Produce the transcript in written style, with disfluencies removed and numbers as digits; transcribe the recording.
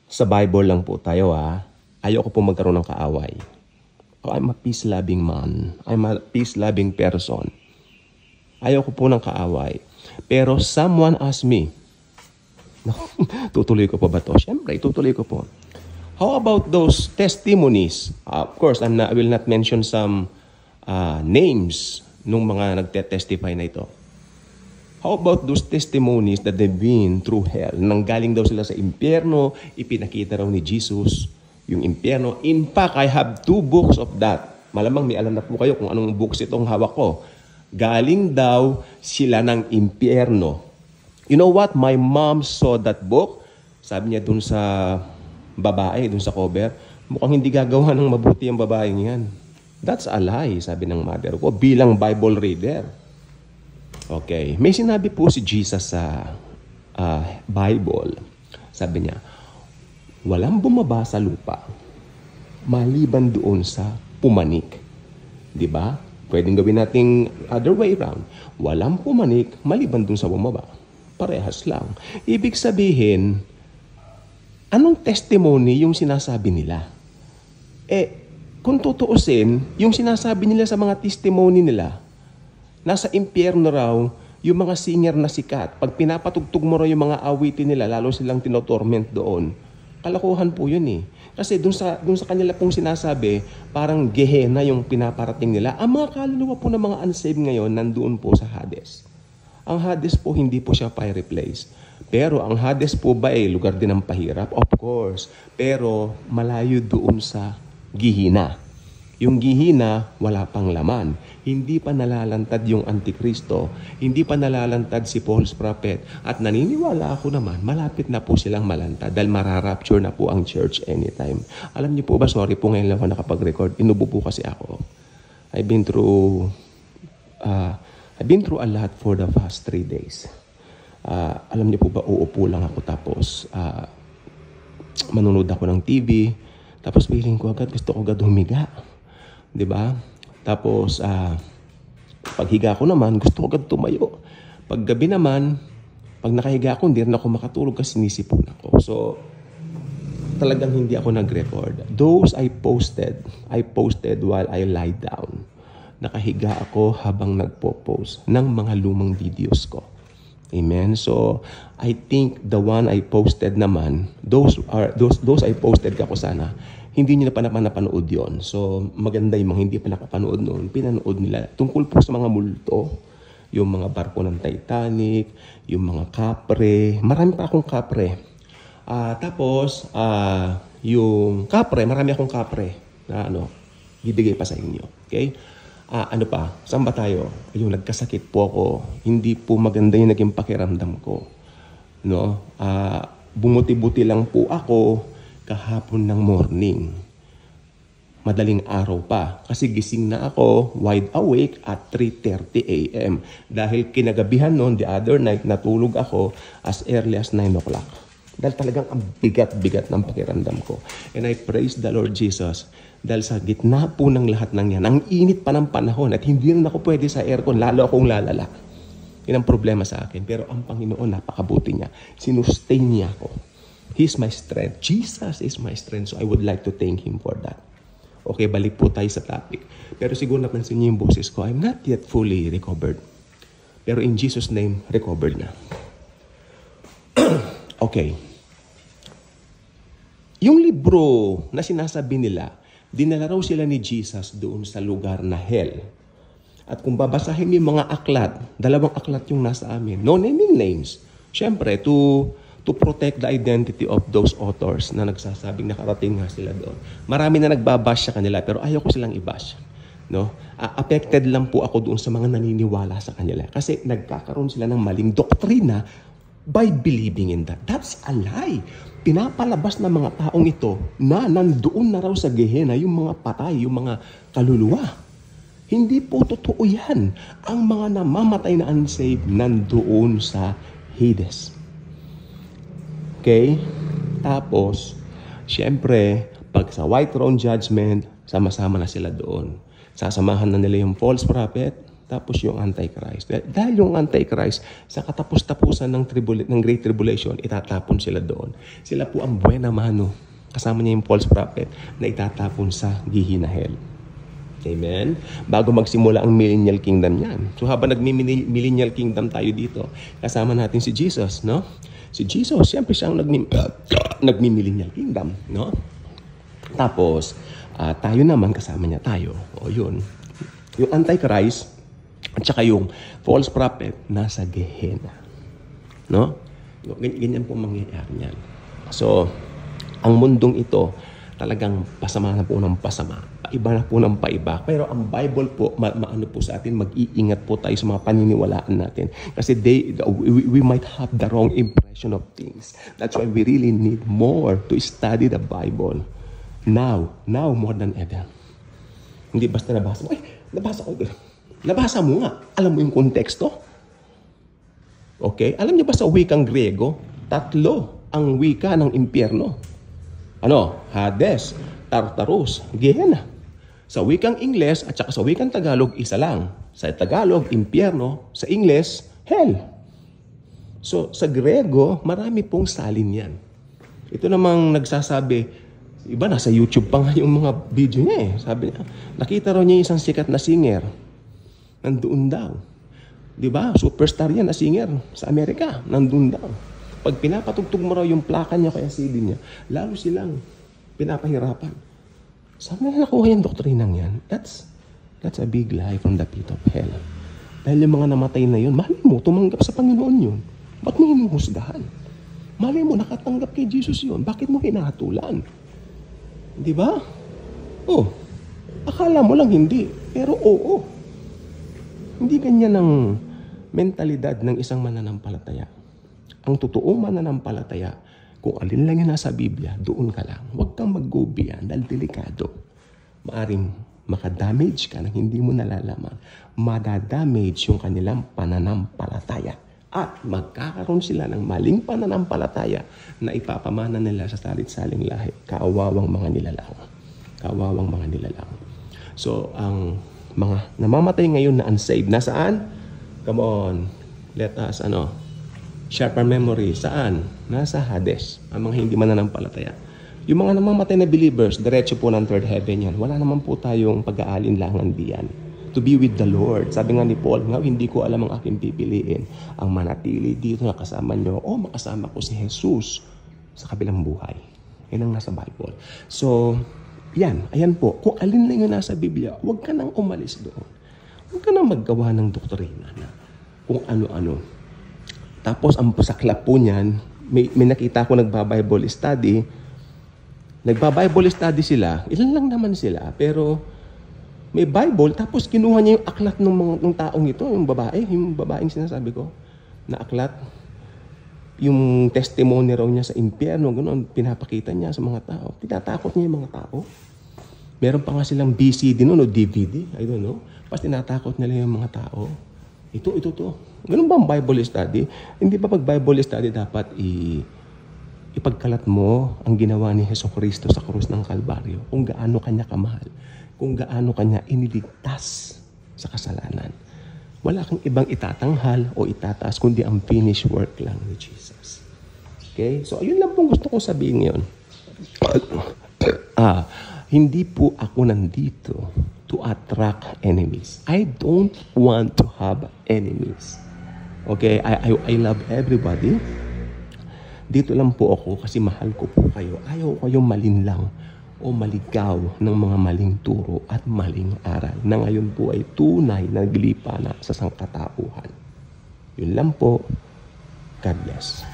Sa Bible lang po tayo Ayoko po magkaroon ng kaaway. I'm a peace-loving man. I'm a peace-loving person. Ayoko po ng kaaway. Pero someone asked me, tutuloy ko pa ba to? Siyempre, tutuloy ko po. How about those testimonies? Of course, I will not mention some names nung mga nagte-testify na ito. How about those testimonies that they've been through hell? Nanggaling daw sila sa impyerno, ipinakita raw ni Jesus yung impyerno. In fact, I have 2 books of that. Malamang may alam na po kayo kung anong books itong hawak ko. Galing daw sila ng impyerno. You know what? My mom saw that book. Sabi niya dun sa babae, dun sa cover, mukhang hindi gagawa ng mabuti ang babaeng yan. That's a lie, sabi ng mother ko, bilang Bible reader. Okay. May sinabi po si Jesus sa Bible. Sabi niya, walang bumaba sa lupa maliban doon sa pumanik. Diba? Pwedeng gawin nating other way around. Walang pumanik maliban doon sa bumaba. Parehas lang. Ibig sabihin, anong testimony yung sinasabi nila? Kung tutuusin, yung sinasabi nila sa mga testimony nila, nasa impyerno raw yung mga singer na sikat. Pag pinapatugtog mo raw yung mga awitin nila, lalo silang tinotorment doon. Kalokohan po yun Kasi dun sa kanila pong sinasabi, parang Gehenna yung pinaparating nila. Ang mga kaluluwa po ng mga unsaved ngayon, nandoon po sa Hades. Ang Hades po, hindi po siya fiery place. Pero ang Hades po ba lugar din ng pahirap? Of course. Pero malayo doon sa Gehenna. Yung Gehenna, wala pang laman. Hindi pa nalalantad yung Antikristo. Hindi pa nalalantad si false prophet. At naniniwala ako naman, malapit na po silang malantad dahil mararapture na po ang church anytime. Alam niyo po ba, sorry po ngayon lang ako nakapag-record. Inubo po kasi ako. I've been through a lot for the past 3 days. Alam niyo po ba, uupo lang ako tapos manonood ako ng TV. Tapos feeling ko agad, gusto ko agad humiga. Diba? Tapos, paghiga ko naman, gusto ko agad tumayo. Pag gabi naman, pag nakahiga ako, hindi rin ako makatulog kasi nisipon ako. So, talagang hindi ako nag-record. Those I posted while I lie down. Nakahiga ako habang nagpo-post ng mga lumang videos ko. Amen? So, I think the one I posted naman, those I posted kako sana, hindi nyo na pa napanood yon. So, maganda yung mga hindi pa nakapanood noon. Pinanood nila. Tungkol po sa mga multo, yung mga barko ng Titanic, yung mga kapre. Marami pa akong kapre. Tapos, yung kapre, marami akong kapre na bibigay pa sa inyo. Okay? Ano pa? Saan ba tayo? Yung nagkasakit po ako. Hindi po maganda yung naging pakiramdam ko. No? Bumuti-buti lang po ako kahapon ng morning. Madaling araw pa. Kasi gising na ako, wide awake at 3:30 a.m. Dahil kinagabihan noon, the other night, natulog ako as early as 9 o'clock. Dahil talagang ang bigat-bigat ng pakiramdam ko. And I praise the Lord Jesus. Dahil sa gitna po ng lahat ng yan, ang init pa ng panahon at hindi rin ako pwede sa aircon, lalo akong lalala. Yan ang problema sa akin. Pero ang Panginoon, napakabuti niya. Sinustain niya ako. He's my strength. Jesus is my strength. So I would like to thank Him for that. Okay, balik po tayo sa topic. Pero siguro napansin niyo yung boses ko, I'm not yet fully recovered. Pero in Jesus' name, recovered na. Okay. Yung libro na sinasabi nila, dinala raw sila ni Jesus doon sa lugar na hell. At kung babasahin yung mga aklat, 2 aklat yung nasa amin. No naming names. Siyempre, to protect the identity of those authors na nagsasabing nakarating nga sila doon. Marami na nagbabash sa kanila pero ayaw ko silang i-bash. No? Affected lang po ako doon sa mga naniniwala sa kanila. Kasi nagkakaroon sila ng maling doktrina by believing in that. That's a lie. Pinapalabas ng mga taong ito na nandoon na raw sa Gehenna yung mga patay, yung mga kaluluwa. Hindi po totoo yan. Ang mga namamatay na unsaved nandoon sa Hades. Okay? Tapos, syempre, pag sa white throne judgment, sama-sama na sila doon. Sasamahan na nila yung false prophet, tapos yung Antichrist. Dahil yung Antichrist, sa katapos-tapusan ng Great Tribulation, itatapon sila doon. Sila po ang buena mano. Kasama niya yung false prophet na itatapon sa Gehenna-hell. Amen? Bago magsimula ang millennial kingdom yan. So habang nag-millennial kingdom tayo dito, kasama natin si Jesus, no? Si Jesus, siyempre siya ang nag-millennial kingdom, no? Tapos, tayo naman, kasama niya tayo. O yun. Yung Antichrist, at saka yung false prophet, nasa Gehenna. No? Ganyan po mangyayari niyan. So, ang mundong ito, talagang pasama na po ng pasama. Paiba na po ng paiba. Pero ang Bible po, maano po sa atin, mag-iingat po tayo sa mga paniniwalaan natin. Kasi we might have the wrong impression of things. That's why we really need more to study the Bible. Now more than ever. Hindi basta nabasa mo, nabasa ko. Nabasa mo nga. Alam mo yung konteksto? Okay? Alam niyo ba sa wikang Griego, 3 ang wika ng impyerno. Hades, Tartarus, Gehenna. Sa wikang Ingles at saka sa wikang Tagalog, isa lang. Sa Tagalog, impyerno. Sa Ingles, hell. So, sa Griego, marami pong salin yan. Ito namang nagsasabi, iba nasa YouTube pa nga yung mga video niya eh. Sabi niya, nakita raw niya isang sikat na singer. Nandoon daw. Di ba? Superstar yan na singer sa Amerika. Nandoon daw. Pag pinapatugtog mo raw yung plaka niya kaya CD niya, lalo silang pinapahirapan. Saan na nakuha yung doktrinang yan? That's a big lie from the pit of hell. Dahil yung mga namatay na yun, mali mo, tumanggap sa Panginoon yun. Ba't mo hinuhusgahan? Mali mo, nakatanggap kay Jesus yun. Bakit mo hinahatulan? Di ba? Akala mo lang hindi. Pero oo. Hindi ganyan ang mentalidad ng isang mananampalataya. Ang totoong mananampalataya, kung alin lang yung nasa Biblia, doon ka lang. Huwag kang mag-go beyond dahil delikado. Maaring makadamage ka nang hindi mo nalalaman. Madadamage yung kanilang pananampalataya. At magkakaroon sila ng maling pananampalataya na ipapamana nila sa salit-saling lahi. Kaawawang mga nilalang. Kaawawang mga nilalang. So, ang mga namamatay ngayon na unsaved, nasaan? Come on, let us, sharp our memory. Saan? Nasa Hades. Ang mga hindi mananampalataya. Yung mga namamatay na believers, diretso po ng third heaven yan. Wala naman po tayong pag-aalinlangan diyan. To be with the Lord. Sabi nga ni Paul, hindi ko alam ang aking pipiliin. Ang manatili dito na kasama nyo, makasama ko si Jesus sa kabilang buhay. Yan ang nasa Bible. So, ayan po. Kung alin lang yung nasa Biblia, huwag ka nang umalis doon. Huwag ka nang maggawa ng doktrina na kung ano-ano. Tapos, ang pasaklap po niyan, may nakita ko nagba-Bible study. Nagba-Bible study sila. Ilan lang naman sila. Pero, may Bible. Tapos, kinuha niya yung aklat ng taong ito. Yung babaeng sinasabi ko. Na aklat. Yung testimony raw niya sa impyerno. Ganoon, pinapakita niya sa mga tao. Tinatakot niya yung mga tao. Meron pa nga silang BCD o DVD. I don't know. Pas tinatakot nila yung mga tao. Ito. Ganun ba ang Bible study? Hindi ba pag Bible study dapat ipagkalat mo ang ginawa ni Jesucristo sa krus ng Kalbaryo? Kung gaano kanya kamahal. Kung gaano kanya iniligtas sa kasalanan. Wala kang ibang itatanghal o itataas kundi ang finished work lang ni Jesus. Okay? So, ayun lang pong gusto ko sabihin ngayon. Hindi po ako nandito to attract enemies. I don't want to have enemies. Okay? I love everybody. Dito lang po ako kasi mahal ko po kayo. Ayaw kayong malinlang o maligaw ng mga maling turo at maling aral na ngayon po ay tunay na naglipa na sa sangkatauhan. Yun lang po. God bless.